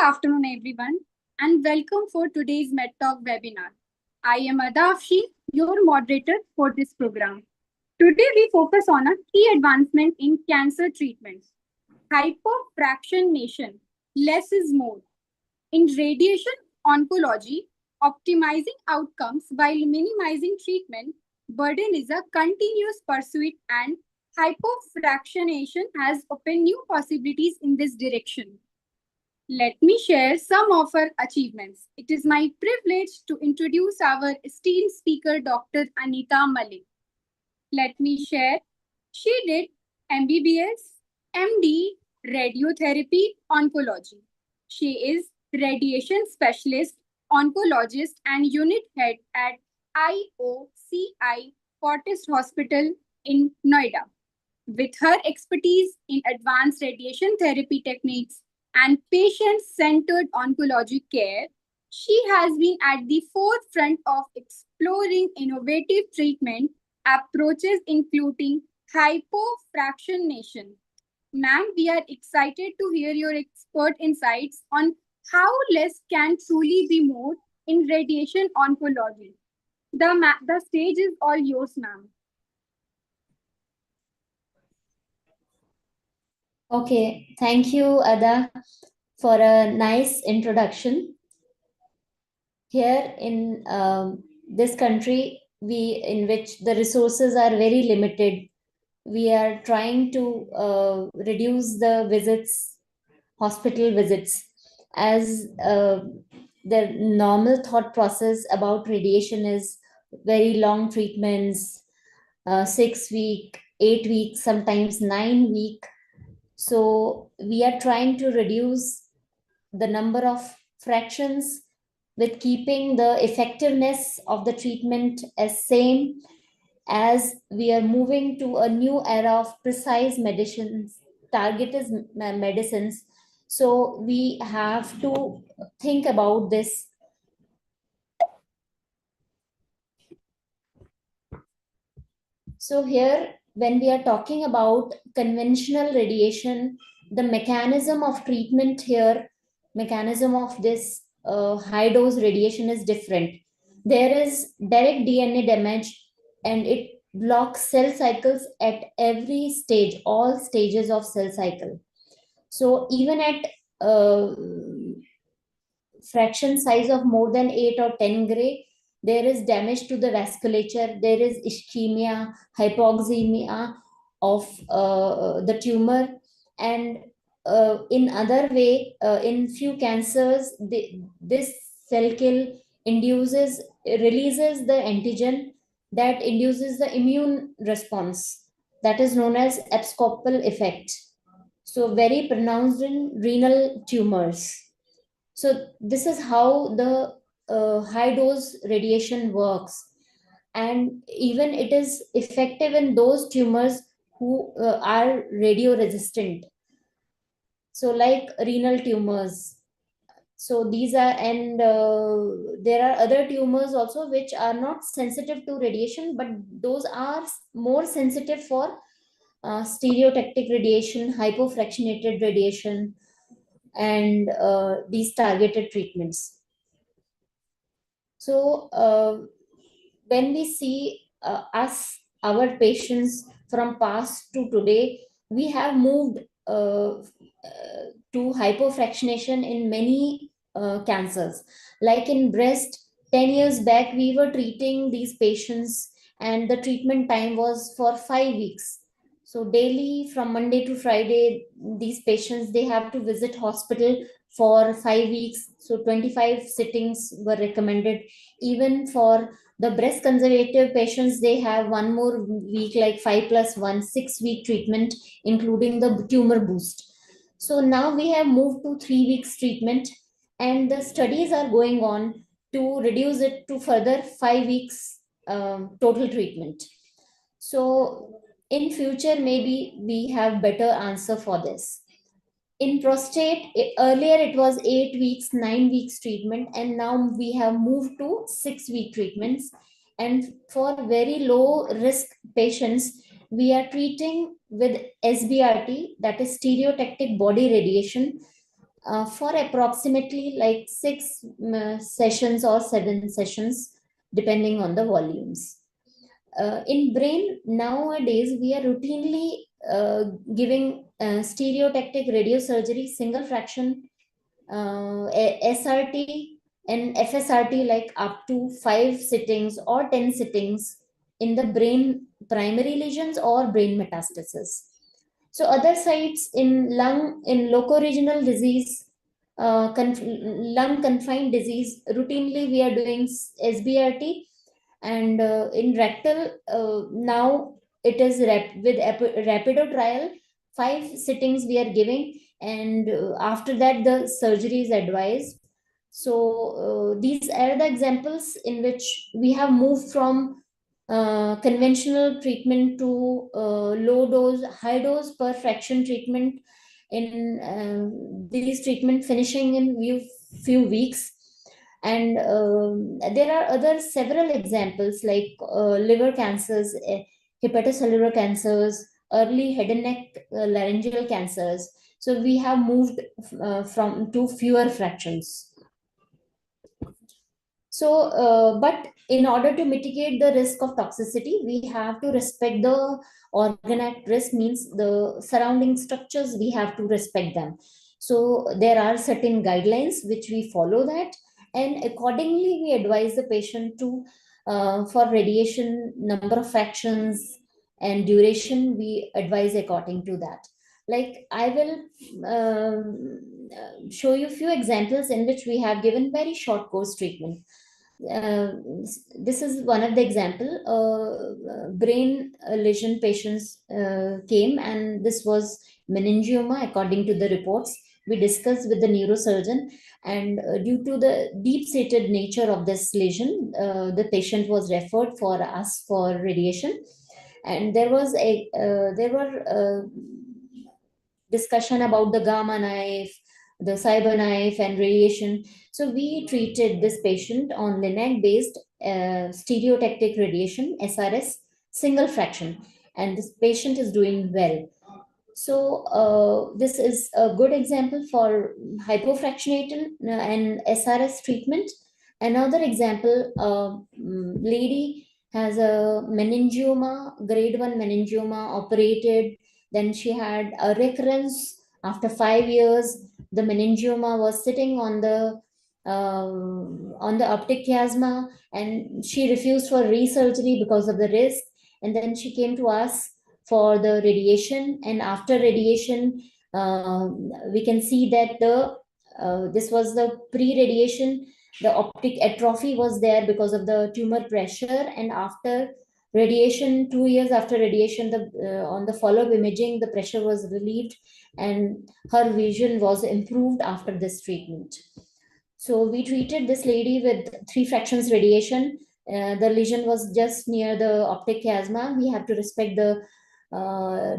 afternoon, everyone, and welcome for today's MedTalk webinar. I am Adafshi, your moderator for this program. Today, we focus on a key advancement in cancer treatments, hypofractionation. Less is more. In radiation oncology, optimizing outcomes while minimizing treatment burden is a continuous pursuit, and hypofractionation has opened new possibilities in this direction. Let me share some of her achievements. It is my privilege to introduce our esteemed speaker, Dr. Anita Malik. Let me share. She did MBBS, MD, radiotherapy, oncology. She is radiation specialist, oncologist, and unit head at IOCI Fortis Hospital in Noida. With her expertise in advanced radiation therapy techniques and patient-centered oncology care, she has been at the forefront of exploring innovative treatment approaches including hypofractionation. Ma'am, we are excited to hear your expert insights on how less can truly be more in radiation oncology. The stage is all yours, ma'am. Okay, thank you, Ada, for a nice introduction. Here in this country, in which the resources are very limited, we are trying to reduce the hospital visits, as the normal thought process about radiation is very long treatments, 6 week, 8 weeks, sometimes 9 week. So we are trying to reduce the number of fractions with keeping the effectiveness of the treatment as same, as we are moving to a new era of precise medicines, targeted medicines. So we have to think about this. So here, when we are talking about conventional radiation, the mechanism of treatment here, mechanism of this high dose radiation is different. There is direct DNA damage, and it blocks cell cycles at every stage, all stages of cell cycle. So even at fraction size of more than 8 or 10 gray, there is damage to the vasculature, there is ischemia, hypoxemia of the tumor, and in other way, in few cancers, this cell kill releases the antigen that induces the immune response, that is known as abscopal effect. So very pronounced in renal tumors. So this is how the high dose radiation works, and even it is effective in those tumors who are radio resistant. So like renal tumors. So these are, and there are other tumors also which are not sensitive to radiation, but those are more sensitive for stereotactic radiation, hypofractionated radiation, and these targeted treatments. So when we see our patients from past to today, we have moved to hypofractionation in many cancers. Like in breast, 10 years back, we were treating these patients, and the treatment time was for 5 weeks. So daily, from Monday to Friday, these patients, they have to visit hospital for 5 weeks. So 25 sittings were recommended. Even for the breast conservative patients, they have one more week, like 5 plus 1, 6 week treatment, including the tumor boost. So now we have moved to 3 weeks treatment, and the studies are going on to reduce it to further 5 weeks total treatment. So in future, maybe we have better answer for this. In prostate, earlier it was 8 weeks, 9 weeks treatment, and now we have moved to 6 week treatments. And for very low risk patients, we are treating with SBRT, that is stereotactic body radiation, for approximately like 6 sessions or 7 sessions, depending on the volumes. In brain nowadays, we are routinely giving stereotactic radiosurgery, single fraction, SRT, and FSRT, like up to 5 sittings or 10 sittings in the brain primary lesions or brain metastasis. So other sites in lung, in locoregional disease, lung confined disease, routinely we are doing SBRT, and in rectal, now it is with rapido trial, 5 sittings we are giving, and after that the surgery is advised. So these are the examples in which we have moved from conventional treatment to low dose, high dose per fraction treatment, in these treatment finishing in few weeks. And there are other several examples like liver cancers, hepatocellular cancers, early head and neck laryngeal cancers. So we have moved from to fewer fractions. So, but in order to mitigate the risk of toxicity, we have to respect the organ at risk, means the surrounding structures, we have to respect them. So there are certain guidelines which we follow that, and accordingly we advise the patient to, for radiation, number of fractions and duration, we advise according to that. Like I will show you few examples in which we have given very short course treatment. uh, this is one of the example. Brain lesion patients came, and this was meningioma according to the reports. We discussed with the neurosurgeon, and due to the deep seated nature of this lesion, the patient was referred for us for radiation. And there were discussion about the gamma knife, the cyber knife, and radiation. So we treated this patient on Linac based stereotactic radiation, SRS, single fraction, and this patient is doing well. So this is a good example for hypofractionation and SRS treatment. Another example, lady has a meningioma, grade 1 meningioma, operated. Then she had a recurrence after 5 years. The meningioma was sitting on the optic chiasma, and she refused for resurgery because of the risk. And then she came to us for the radiation, and after radiation, uh, we can see that the this was the pre-radiation, the optic atrophy was there because of the tumor pressure. And after radiation, 2 years after radiation, the on the follow-up imaging, the pressure was relieved, and her vision was improved after this treatment. So we treated this lady with 3 fractions radiation. The lesion was just near the optic chiasma. We have to respect the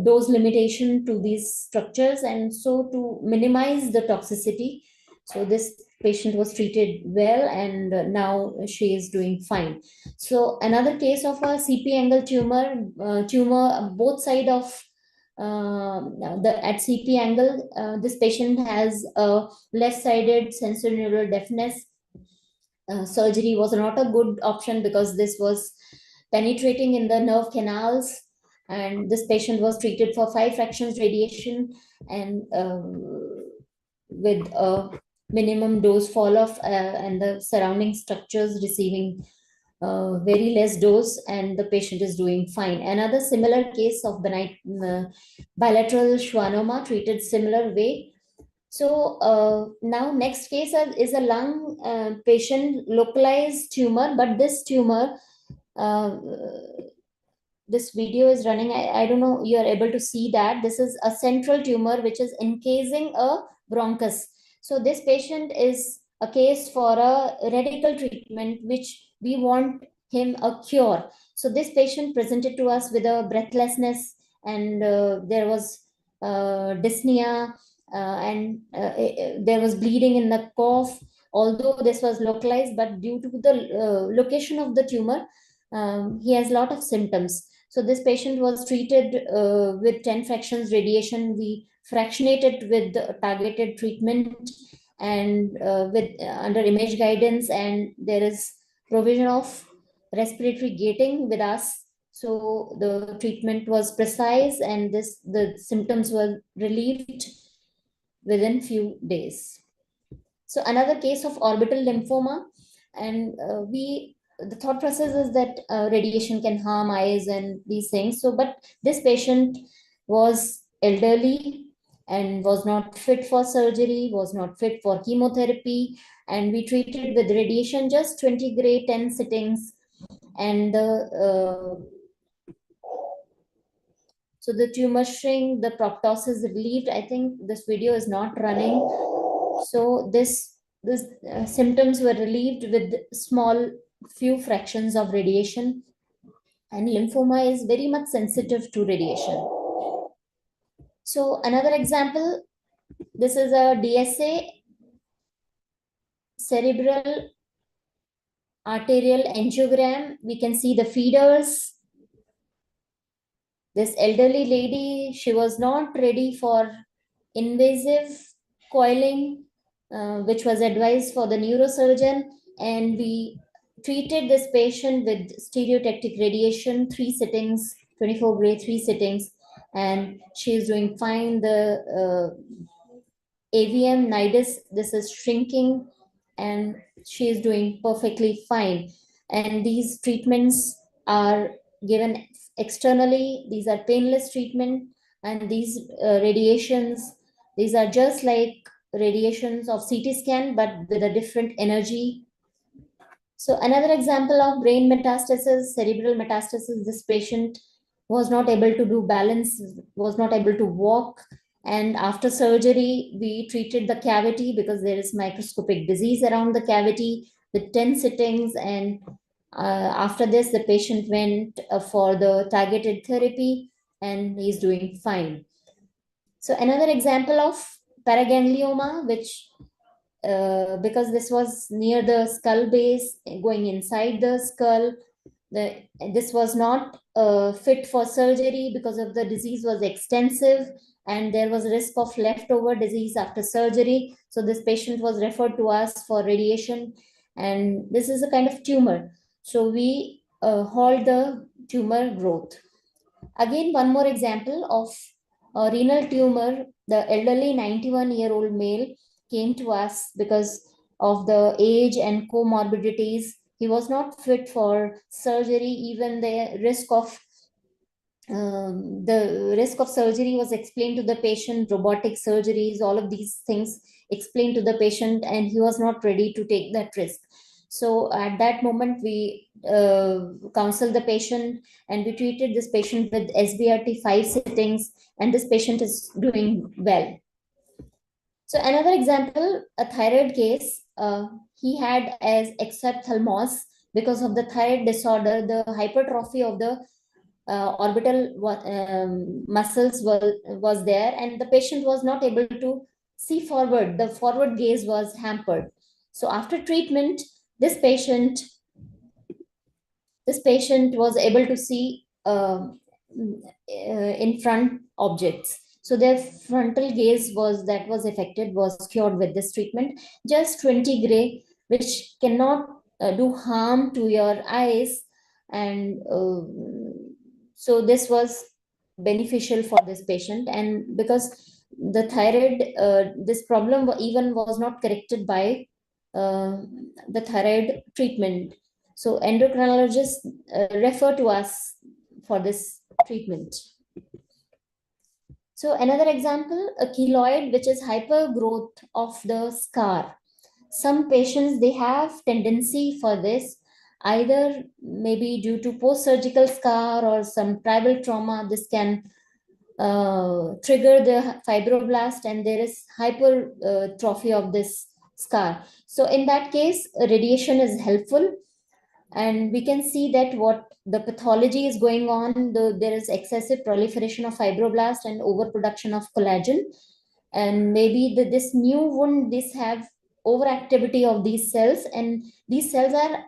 dose limitation to these structures, and so to minimize the toxicity. So this patient was treated well, and now she is doing fine. So another case of a CP angle tumor both side of the at CP angle. This patient has a left-sided sensorineural deafness. Surgery was not a good option because this was penetrating in the nerve canals, and this patient was treated for 5 fractions radiation, and with a minimum dose fall off, and the surrounding structures receiving very less dose, and the patient is doing fine. Another similar case of bilateral schwannoma, treated similar way. So now next case is a lung patient, localized tumor, but this tumor, uh, this video is running. I don't know you are able to see that. This is a central tumor which is encasing a bronchus. So this patient is a case for a radical treatment which we want him a cure. So this patient presented to us with a breathlessness, and there was dyspnea, and there was bleeding in the cough. Although this was localized, but due to the location of the tumor, he has a lot of symptoms. So this patient was treated with 10 fractions radiation. We fractionated with the targeted treatment and with under image guidance, and there is provision of respiratory gating with us. So the treatment was precise, and the symptoms were relieved within few days. So another case of orbital lymphoma, and we the thought process is that radiation can harm eyes and these things. So, but this patient was elderly and was not fit for surgery, was not fit for chemotherapy, and we treated with radiation just 20 gray 10 sittings, and the tumor shrink, the proptosis relieved. I think this video is not running. So this symptoms were relieved with small few fractions of radiation, and lymphoma is very much sensitive to radiation. So another example, this is a DSA, cerebral arterial angiogram. We can see the feeders. This elderly lady, she was not ready for invasive coiling, which was advised for the neurosurgeon, and we treated this patient with stereotactic radiation, 3 sittings, 24 gray, 3 sittings, and she is doing fine. The AVM nidus, this is shrinking, and she is doing perfectly fine. And these treatments are given externally. These are painless treatment, and these radiations, these are just like radiations of CT scan, but with a different energy. So another example of brain metastasis, cerebral metastasis, this patient was not able to do balance, was not able to walk. And after surgery, we treated the cavity because there is microscopic disease around the cavity with 10 sittings. And after this, the patient went for the targeted therapy, and he's doing fine. So another example of paraganglioma, which because this was near the skull base, going inside the skull, this was not fit for surgery because of the disease was extensive, and there was risk of leftover disease after surgery. So this patient was referred to us for radiation, and this is a kind of tumor. So we halt the tumor growth. Again, one more example of a renal tumor. The elderly 91-year-old male came to us because of the age and comorbidities. He was not fit for surgery. Even the risk of surgery was explained to the patient, robotic surgeries, all of these things explained to the patient, and he was not ready to take that risk. So at that moment, we counseled the patient, and we treated this patient with SBRT 5 sittings, and this patient is doing well. So another example, a thyroid case, he had as exophthalmos because of the thyroid disorder, the hypertrophy of the orbital muscles was there, and the patient was not able to see forward. The forward gaze was hampered. So after treatment, this patient was able to see in front objects. So their frontal gaze was affected, was cured with this treatment. Just 20 gray, which cannot do harm to your eyes, and so this was beneficial for this patient. And because the thyroid, this problem even was not corrected by the thyroid treatment, so endocrinologists refer to us for this treatment. So another example, a keloid, which is hypergrowth of the scar. Some patients, they have tendency for this, either maybe due to post-surgical scar or some tribal trauma. This can trigger the fibroblast, and there is hypertrophy of this scar. So in that case, radiation is helpful, and we can see that what the pathology is going on. There is excessive proliferation of fibroblast and overproduction of collagen, and maybe this new wound, this have overactivity of these cells, and these cells are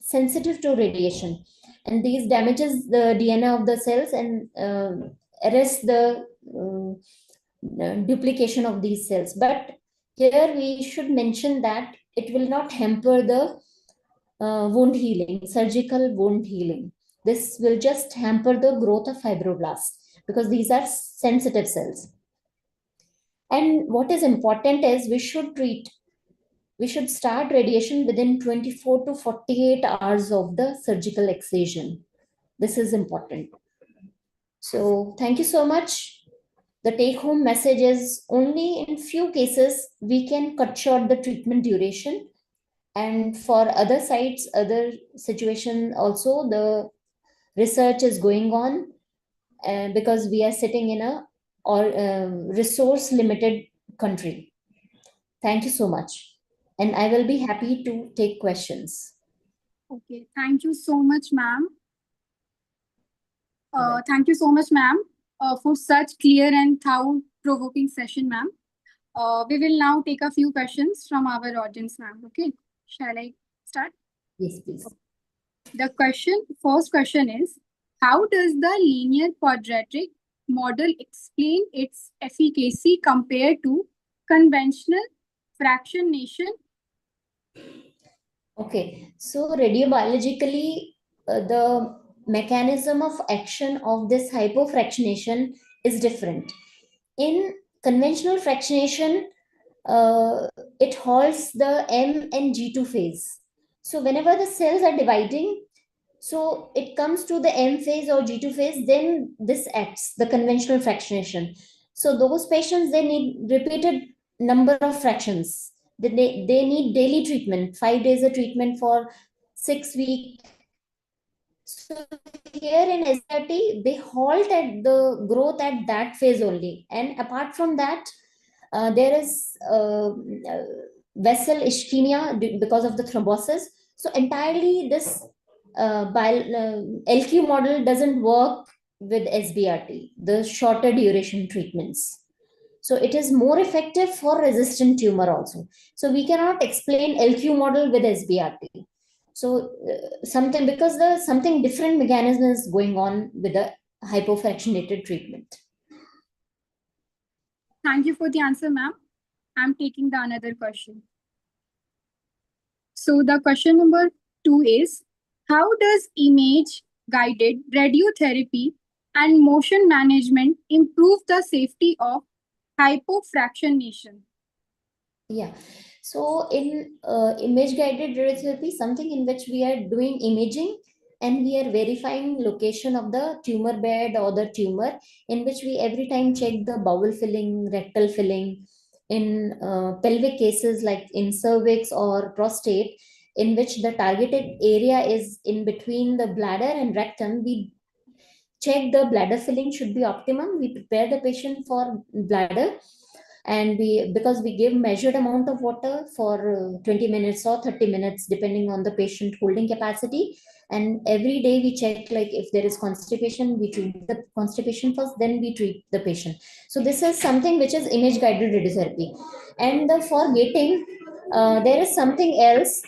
sensitive to radiation. and these damages the DNA of the cells and arrest the duplication of these cells. But here we should mention that it will not hamper the wound healing, surgical wound healing. This will just hamper the growth of fibroblasts because these are sensitive cells. And what is important is we should start radiation within 24 to 48 hours of the surgical excision. This is important. So thank you so much. The take home message is only in few cases we can cut short the treatment duration, and for other sites, other situation also, the research is going on, because we are sitting in a or resource limited country. Thank you so much, and I will be happy to take questions. Okay, thank you so much, ma'am. Right. Thank you so much, ma'am, for such clear and thought-provoking session, ma'am. We will now take a few questions from our audience, ma'am. Okay, shall I start? Yes, please. The first question is, how does the linear quadratic model explain its efficacy compared to conventional fractionation? Okay, so radiobiologically, the mechanism of action of this hypofractionation is different. In conventional fractionation, uh, it halts the M and G2 phase. So whenever the cells are dividing, so it comes to the M phase or G2 phase, then this acts, the conventional fractionation. So those patients, they need repeated number of fractions. They need daily treatment, 5 days of treatment for 6 weeks. So here in SRT, they halt at the growth at that phase only. And apart from that, there is vessel ischemia because of the thrombosis. So entirely this LQ model doesn't work with SBRT, the shorter duration treatments. So it is more effective for resistant tumor also. So we cannot explain LQ model with SBRT. So something, because the something different mechanism is going on with the hypofractionated treatment. Thank you for the answer, ma'am. I'm taking the another question. So the question number 2 is, how does image guided radiotherapy and motion management improve the safety of hypofractionation? Yeah. So in image guided radiotherapy, something in which we are doing imaging and we are verifying location of the tumor bed or the tumor, in which we every time check the bowel filling, rectal filling. In pelvic cases like in cervix or prostate, in which the targeted area is in between the bladder and rectum, we check the bladder filling should be optimum. We prepare the patient for bladder, and we, because we give measured amount of water for 20 minutes or 30 minutes depending on the patient holding capacity, and every day we check, like if there is constipation, we treat the constipation first, then we treat the patient. So this is something which is image guided radiotherapy. And for gating, there is something else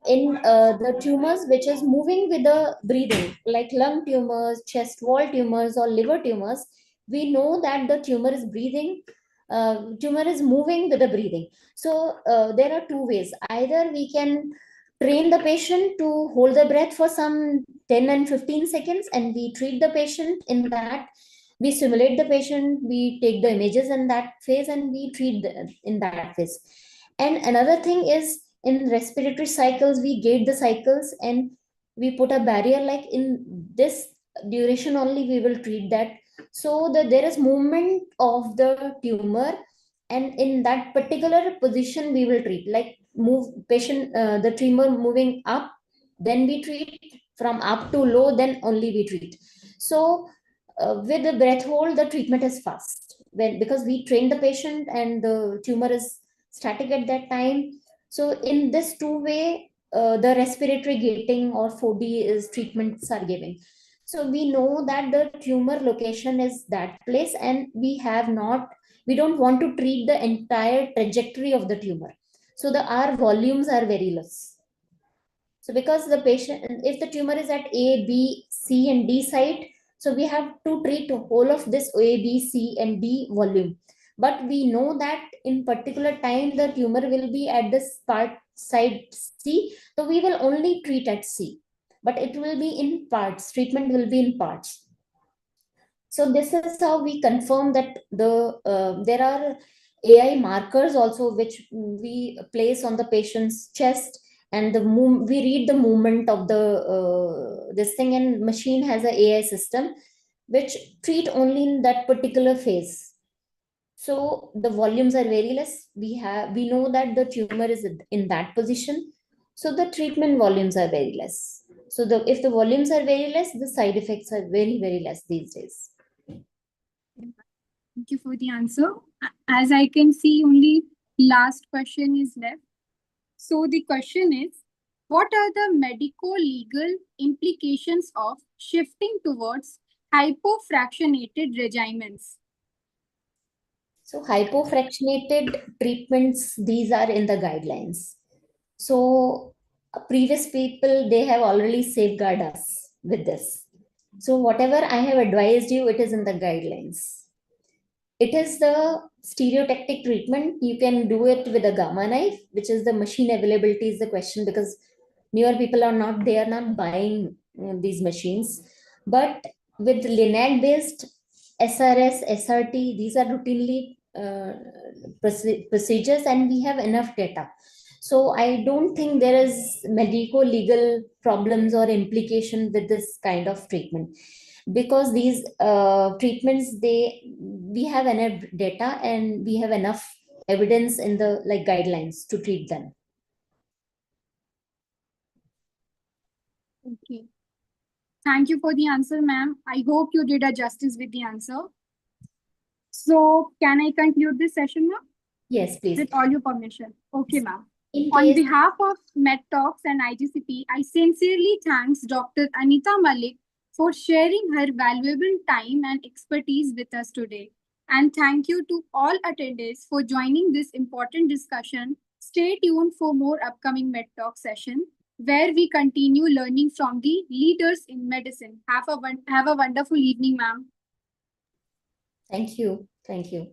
in the tumors which is moving with the breathing, like lung tumors, chest wall tumors, or liver tumors. We know that the tumor is breathing, tumor is moving with the breathing. So there are two ways. Either we can train the patient to hold the breath for some 10 and 15 seconds, and we treat the patient in that. We simulate the patient, we take the images in that phase, and we treat in that phase. And another thing is, in respiratory cycles, we gate the cycles and we put a barrier, like in this duration only we will treat that, so that there is movement of the tumor, and in that particular position we will treat, like move patient, the tumor moving up, then we treat, from up to low, then only we treat. So with the breath hold, the treatment is fast, when because we train the patient and the tumor is static at that time. So in this two way, the respiratory gating or 4D is treatments are giving. So we know that the tumor location is that place, and we don't want to treat the entire trajectory of the tumor. So the R volumes are very less. So because the patient, if the tumor is at A, B, C, and D site, so we have to treat whole of this A, B, C, and D volume. But we know that in particular time the tumor will be at this part side C, so we will only treat at C. But it will be in parts. Treatment will be in parts. So this is how we confirm that there are AI markers also which we place on the patient's chest, and we read the movement of the this thing, and machine has a AI system which treat only in that particular phase. So the volumes are very less. We know that the tumor is in that position, so the treatment volumes are very less. So if the volumes are very less, the side effects are very less these days. Thank you for the answer. As I can see, only last question is left. So the question is, what are the medico-legal implications of shifting towards hypofractionated regimens? So hypofractionated treatments, these are in the guidelines. So previous people, they have already safeguarded us with this. So whatever I have advised you, it is in the guidelines. It is the stereotactic treatment. You can do it with a gamma knife, which is the machine availability is the question, because newer people are not, they are not buying these machines. But with linac based SRS, SRT, these are routinely procedures, and we have enough data. So I don't think there is medico legal problems or implication with this kind of treatment, because these treatments, we have enough data and we have enough evidence in the like guidelines to treat them. Okay. Thank you for the answer, ma'am. I hope you did a justice with the answer. So, can I conclude this session, ma'am? Yes, please. With all your permission. Okay, ma'am. In On case, behalf of MedTalks and IGCP, I sincerely thanks Dr. Anita Malik for sharing her valuable time and expertise with us today. And thank you to all attendees for joining this important discussion. Stay tuned for more upcoming MedTalk session where we continue learning from the leaders in medicine. Have a wonderful evening, ma'am. thank you.